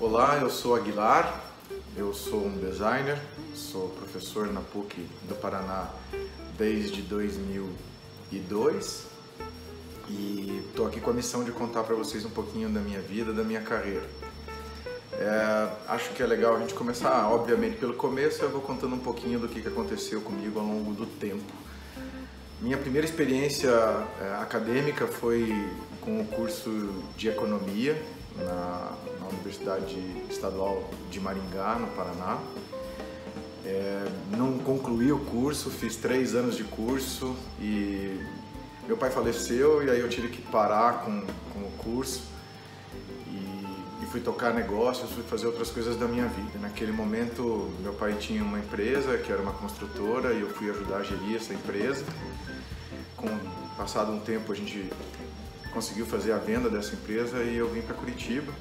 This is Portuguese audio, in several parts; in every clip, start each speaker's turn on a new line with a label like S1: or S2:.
S1: Olá, eu sou Aguilar, eu sou um designer, sou professor na PUC do Paraná desde 2002 e estou aqui com a missão de contar para vocês um pouquinho da minha vida, da minha carreira. Acho que é legal a gente começar, obviamente, pelo começo. Eu vou contando um pouquinho do que aconteceu comigo ao longo do tempo. Minha primeira experiência acadêmica foi com o curso de Economia na Universidade Estadual de Maringá, no Paraná. Não concluí o curso, fiz 3 anos de curso e meu pai faleceu e aí eu tive que parar com o curso e fui tocar negócios, fui fazer outras coisas da minha vida. Naquele momento meu pai tinha uma empresa que era uma construtora e eu fui ajudar a gerir essa empresa. Passado um tempo a gente conseguiu fazer a venda dessa empresa e eu vim para Curitiba.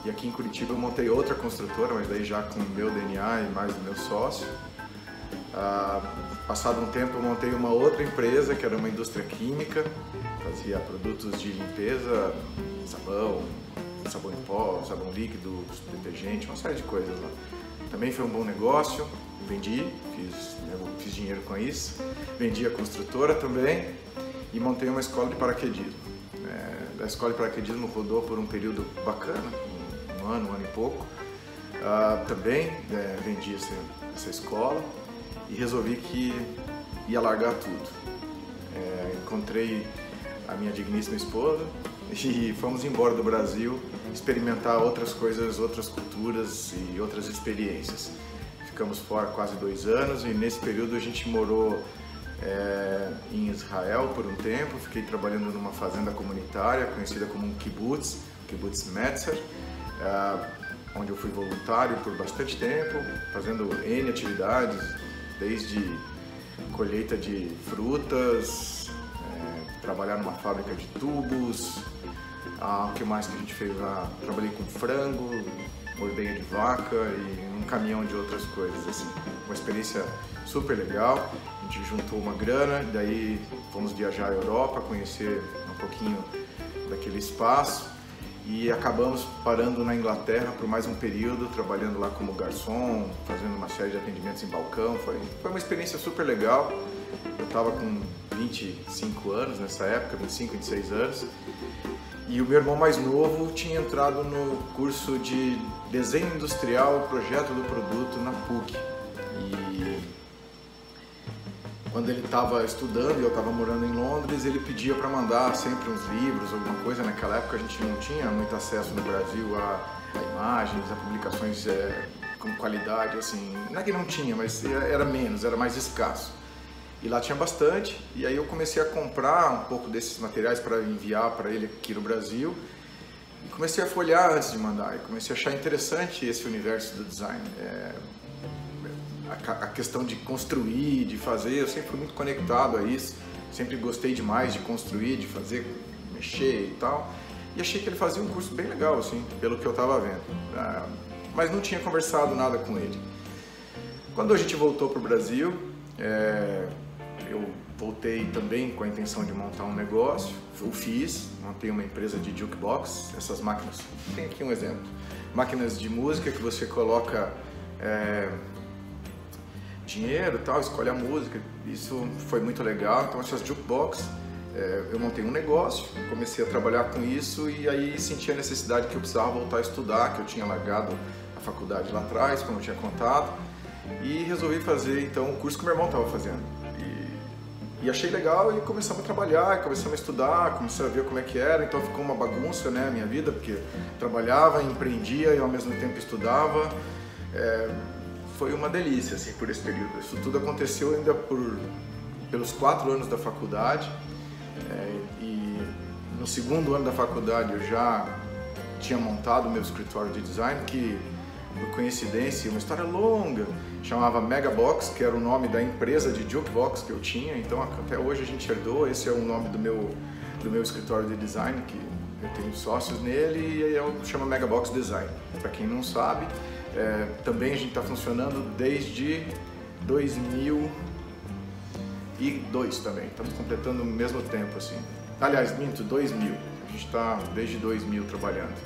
S1: E aqui em Curitiba eu montei outra construtora, mas daí já com o meu DNA e mais do meu sócio. Passado um tempo eu montei uma outra empresa que era uma indústria química, fazia produtos de limpeza, sabão em pó, sabão líquido, detergente, uma série de coisas lá. Também foi um bom negócio, vendi, fiz dinheiro com isso, vendi a construtora também e montei uma escola de paraquedismo. A escola de paraquedismo rodou por um período bacana, um ano e pouco. Também vendi essa escola e resolvi que ia largar tudo. Encontrei a minha digníssima esposa e fomos embora do Brasil experimentar outras coisas, outras culturas e outras experiências. Ficamos fora quase 2 anos e nesse período a gente morou em Israel por um tempo. Fiquei trabalhando numa fazenda comunitária conhecida como um kibbutz Metzer, onde eu fui voluntário por bastante tempo, fazendo N atividades, desde colheita de frutas, trabalhar numa fábrica de tubos, o que mais que a gente fez lá? Trabalhei com frango, ordenha de vaca e um caminhão de outras coisas, assim. Uma experiência super legal. A gente juntou uma grana, daí fomos viajar à Europa, conhecer um pouquinho daquele espaço e acabamos parando na Inglaterra por mais um período, trabalhando lá como garçom, fazendo uma série de atendimentos em balcão. Foi uma experiência super legal. Eu estava com 25 anos nessa época, 25, 26 anos. E o meu irmão mais novo tinha entrado no curso de Desenho Industrial, Projeto do Produto na PUC. E quando ele estava estudando e eu estava morando em Londres, ele pedia para mandar sempre uns livros, alguma coisa. Naquela época a gente não tinha muito acesso no Brasil a imagens, a publicações com qualidade, assim. Não é que não tinha, mas era menos, era mais escasso. E lá tinha bastante, e aí eu comecei a comprar um pouco desses materiais para enviar para ele aqui no Brasil e comecei a folhear antes de mandar, e comecei a achar interessante esse universo do design. A questão de construir, de fazer, eu sempre fui muito conectado a isso, sempre gostei demais de construir, de fazer, mexer e tal, e achei que ele fazia um curso bem legal, assim, pelo que eu estava vendo, mas não tinha conversado nada com ele. Quando a gente voltou para o Brasil, eu voltei também com a intenção de montar um negócio, eu montei uma empresa de jukebox, essas máquinas, tem aqui um exemplo, máquinas de música que você coloca dinheiro e tal, escolhe a música, isso foi muito legal. Então essas jukebox, eu montei um negócio, comecei a trabalhar com isso e aí senti a necessidade que eu precisava voltar a estudar, que eu tinha largado a faculdade lá atrás, como eu tinha contado, e resolvi fazer então o curso que meu irmão estava fazendo. E achei legal e começamos a trabalhar, começamos a estudar, comecei a ver como é que era, então ficou uma bagunça, né, a minha vida, porque trabalhava, empreendia e ao mesmo tempo estudava. Foi uma delícia, assim, por esse período. Isso tudo aconteceu ainda pelos 4 anos da faculdade, e no 2º ano da faculdade eu já tinha montado o meu escritório de design, que por coincidência, uma história longa, chamava Megabox, que era o nome da empresa de jukebox que eu tinha. Então até hoje a gente herdou, esse é o nome do meu escritório de design, que eu tenho sócios nele, e chama Megabox Design. Para quem não sabe, também a gente está funcionando desde 2002 também, estamos completando o mesmo tempo, assim. Aliás, minto, 2000, a gente está desde 2000 trabalhando.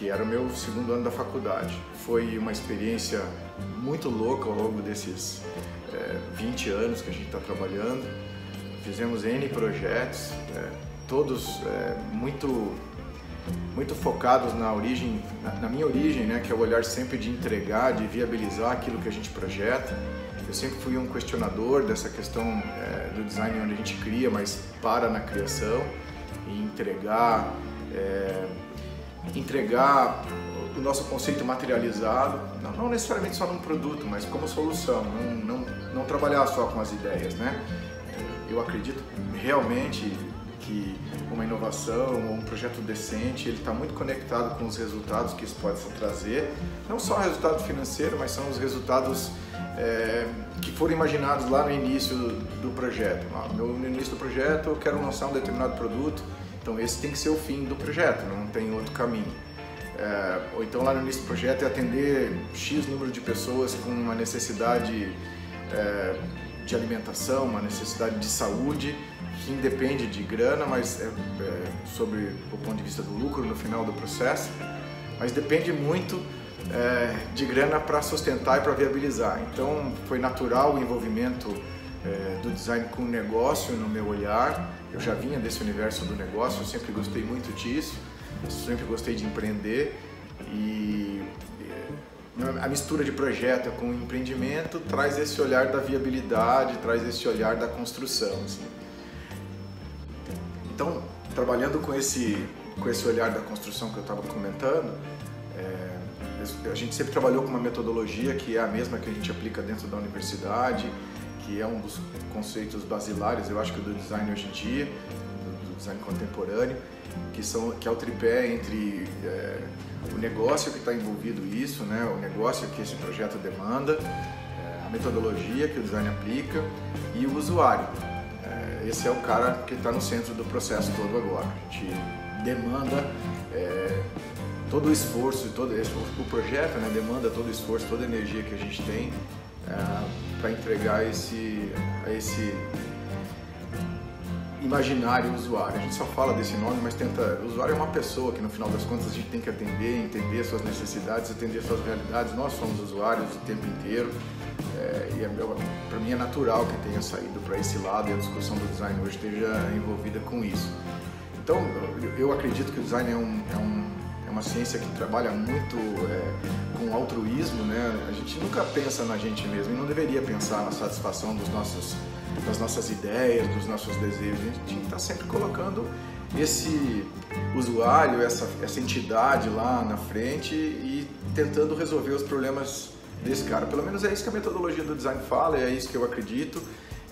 S1: que era o meu segundo ano da faculdade. Foi uma experiência muito louca ao longo desses 20 anos que a gente está trabalhando. Fizemos N projetos, todos muito focados na origem, na minha origem, né, que é o olhar sempre de entregar, de viabilizar aquilo que a gente projeta. Eu sempre fui um questionador dessa questão do design onde a gente cria, mas para na criação e entregar o nosso conceito materializado, não necessariamente só num produto, mas como solução, não trabalhar só com as ideias, né? Eu acredito realmente que uma inovação ou um projeto decente, ele está muito conectado com os resultados que isso pode trazer, não só o resultado financeiro, mas são os resultados que foram imaginados lá no início do projeto. No início do projeto eu quero lançar um determinado produto, então esse tem que ser o fim do projeto, não tem outro caminho. Ou então lá no início do projeto é atender X número de pessoas com uma necessidade de alimentação, uma necessidade de saúde, que independe de grana, mas sobre o ponto de vista do lucro no final do processo, mas depende muito de grana para sustentar e para viabilizar. Então foi natural o envolvimento do design com o negócio no meu olhar. Eu já vinha desse universo do negócio, eu sempre gostei muito disso, sempre gostei de empreender e a mistura de projeto com empreendimento traz esse olhar da viabilidade, traz esse olhar da construção, assim. Então, trabalhando com esse olhar da construção que eu estava comentando, a gente sempre trabalhou com uma metodologia que é a mesma que a gente aplica dentro da universidade, que é um dos conceitos basilares, eu acho que do design hoje em dia, do design contemporâneo, que é o tripé entre o negócio que está envolvido isso, né, o negócio que esse projeto demanda, a metodologia que o design aplica e o usuário. Esse é o cara que está no centro do processo todo agora. A gente demanda todo o esforço, o projeto, né, demanda todo o esforço, toda a energia que a gente tem para entregar a esse imaginário usuário. A gente só fala desse nome, mas o usuário é uma pessoa que no final das contas a gente tem que atender, entender suas necessidades, atender suas realidades. Nós somos usuários o tempo inteiro. Para mim é natural que tenha saído para esse lado e a discussão do design hoje esteja envolvida com isso. Então, eu acredito que o design é uma ciência que trabalha muito com altruísmo, né? A gente nunca pensa na gente mesmo e não deveria pensar na satisfação das nossas ideias, dos nossos desejos. A gente está sempre colocando esse usuário, essa entidade lá na frente e tentando resolver os problemas desse cara. Pelo menos é isso que a metodologia do design fala, é isso que eu acredito,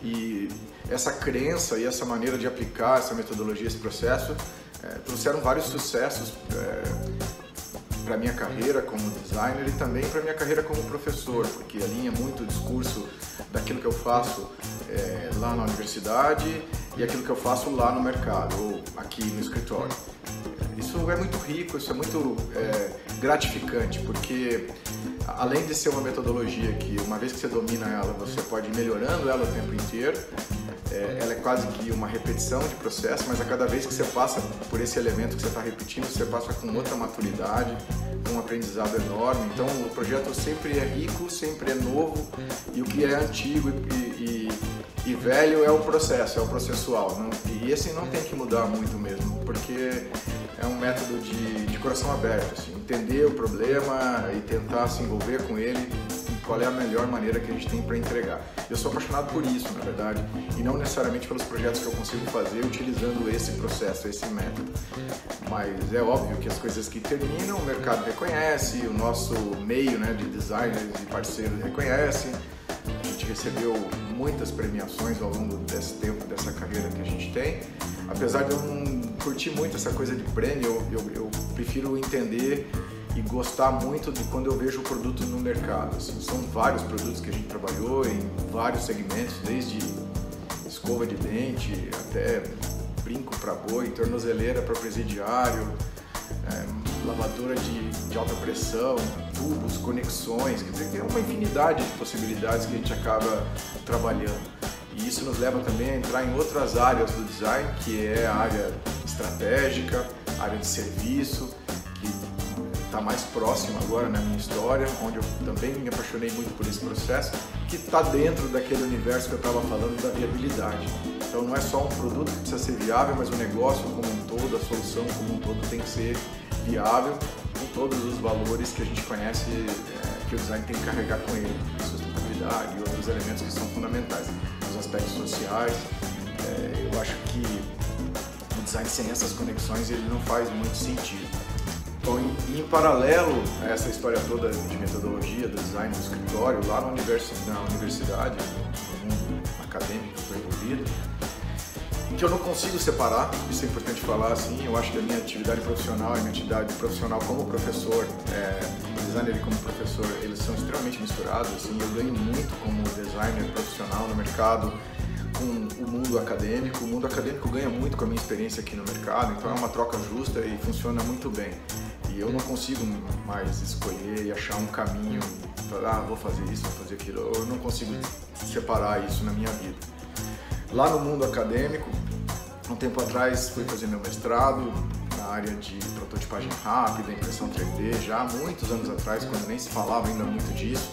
S1: e essa crença e essa maneira de aplicar essa metodologia, esse processo, trouxeram vários sucessos para a minha carreira como designer e também para a minha carreira como professor, porque alinha muito o discurso daquilo que eu faço lá na universidade e aquilo que eu faço lá no mercado ou aqui no escritório. Isso é muito rico, isso é muito gratificante, porque além de ser uma metodologia que, uma vez que você domina ela, você pode ir melhorando ela o tempo inteiro, ela é quase que uma repetição de processo, mas a cada vez que você passa por esse elemento que você está repetindo, você passa com outra maturidade, com um aprendizado enorme. Então o projeto sempre é rico, sempre é novo, e o que é antigo e velho é o processo, é o processual. E esse não tem que mudar muito mesmo, porque é um método de coração aberto, assim, entender o problema e tentar se envolver com ele, qual é a melhor maneira que a gente tem para entregar. Eu sou apaixonado por isso, na verdade, e não necessariamente pelos projetos que eu consigo fazer utilizando esse processo, esse método. Mas é óbvio que as coisas que terminam, o mercado reconhece, o nosso meio, né, de designers e parceiros reconhece. A gente recebeu muitas premiações ao longo desse tempo, dessa carreira que a gente tem. Apesar de eu não curtir muito essa coisa de prêmio, eu prefiro entender e gostar muito de quando eu vejo o produto no mercado. Assim, são vários produtos que a gente trabalhou em vários segmentos, desde escova de dente até brinco para boi, tornozeleira para presidiário, lavadora de alta pressão, tubos, conexões, quer dizer, tem uma infinidade de possibilidades que a gente acaba trabalhando. E isso nos leva também a entrar em outras áreas do design, que é a área estratégica, a área de serviço, que está mais próximo agora na minha história, onde eu também me apaixonei muito por esse processo, que está dentro daquele universo que eu estava falando da viabilidade. Então não é só um produto que precisa ser viável, mas o negócio como um todo, a solução como um todo tem que ser viável com todos os valores que a gente conhece que o design tem que carregar com ele, sustentabilidade e outros elementos que são fundamentais, os aspectos sociais. Eu acho que o design sem essas conexões ele não faz muito sentido. Então, em paralelo a essa história toda de metodologia do design do escritório, lá na universidade, no mundo acadêmico que eu estou envolvido, que eu não consigo separar, isso é importante falar assim, eu acho que a minha atividade profissional e a minha atividade profissional como professor, como designer e como professor, eles são extremamente misturados, assim, eu ganho muito como designer profissional no mercado, com o mundo acadêmico ganha muito com a minha experiência aqui no mercado, então é uma troca justa e funciona muito bem. E eu não consigo mais escolher e achar um caminho, falar, vou fazer isso, vou fazer aquilo, eu não consigo separar isso na minha vida. Lá no mundo acadêmico, um tempo atrás fui fazer meu mestrado na área de prototipagem rápida, impressão 3D, já há muitos anos atrás, quando nem se falava ainda muito disso.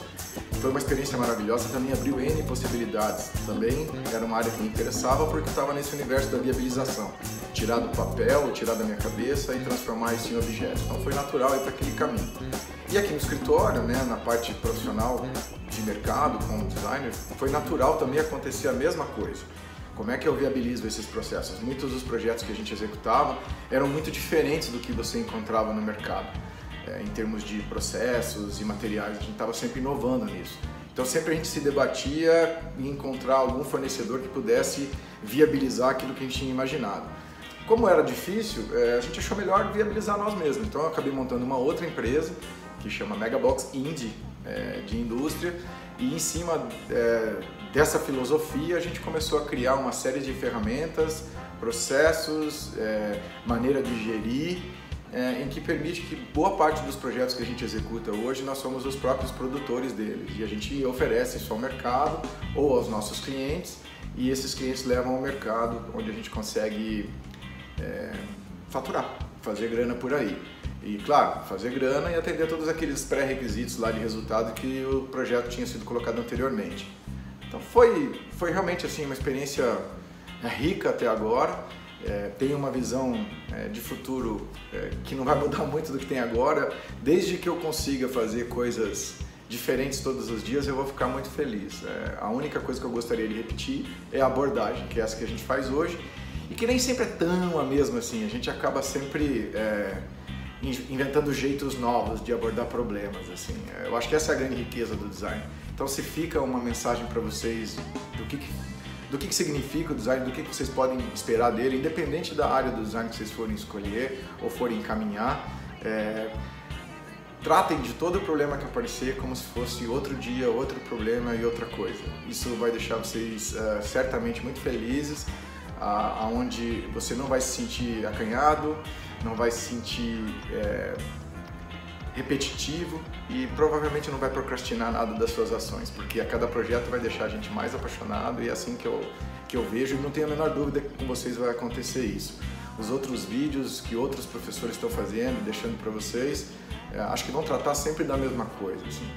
S1: Foi uma experiência maravilhosa, também abriu N possibilidades. Também era uma área que me interessava porque estava nesse universo da viabilização. Tirar do papel, tirar da minha cabeça e transformar isso em objeto. Então foi natural ir para aquele caminho. E aqui no escritório, né, na parte profissional de mercado, como designer, foi natural também acontecer a mesma coisa. Como é que eu viabilizo esses processos? Muitos dos projetos que a gente executava eram muito diferentes do que você encontrava no mercado. Em termos de processos e materiais, a gente estava sempre inovando nisso. Então sempre a gente se debatia em encontrar algum fornecedor que pudesse viabilizar aquilo que a gente tinha imaginado. Como era difícil, a gente achou melhor viabilizar nós mesmos. Então eu acabei montando uma outra empresa que chama Megabox Indie, de indústria, e em cima dessa filosofia a gente começou a criar uma série de ferramentas, processos, maneira de gerir, em que permite que boa parte dos projetos que a gente executa hoje nós somos os próprios produtores deles e a gente oferece isso ao mercado ou aos nossos clientes e esses clientes levam ao mercado onde a gente consegue faturar, fazer grana por aí. E claro, fazer grana e atender todos aqueles pré-requisitos lá de resultado que o projeto tinha sido colocado anteriormente. Então foi realmente assim uma experiência rica até agora. Tenho uma visão de futuro que não vai mudar muito do que tem agora. Desde que eu consiga fazer coisas diferentes todos os dias, eu vou ficar muito feliz. A única coisa que eu gostaria de repetir é a abordagem, que é essa que a gente faz hoje e que nem sempre é tão a mesma assim. A gente acaba sempre inventando jeitos novos de abordar problemas, assim. Eu acho que essa é a grande riqueza do design. Então, se fica uma mensagem para vocês do que significa o design, do que vocês podem esperar dele, independente da área do design que vocês forem escolher ou forem encaminhar, tratem de todo o problema que aparecer como se fosse outro dia, outro problema e outra coisa. Isso vai deixar vocês certamente muito felizes, aonde você não vai se sentir acanhado, não vai se sentir repetitivo e provavelmente não vai procrastinar nada das suas ações, porque a cada projeto vai deixar a gente mais apaixonado e é assim que eu vejo e não tenho a menor dúvida que com vocês vai acontecer isso. Os outros vídeos que outros professores estão fazendo, deixando para vocês, acho que vão tratar sempre da mesma coisa. Assim.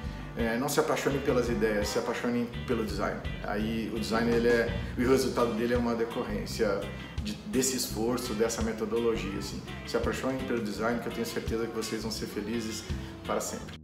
S1: Não se apaixonem pelas ideias, se apaixonem pelo design. Aí o design o resultado dele é uma decorrência desse esforço, dessa metodologia. Assim. Se apaixonem pelo design, que eu tenho certeza que vocês vão ser felizes para sempre.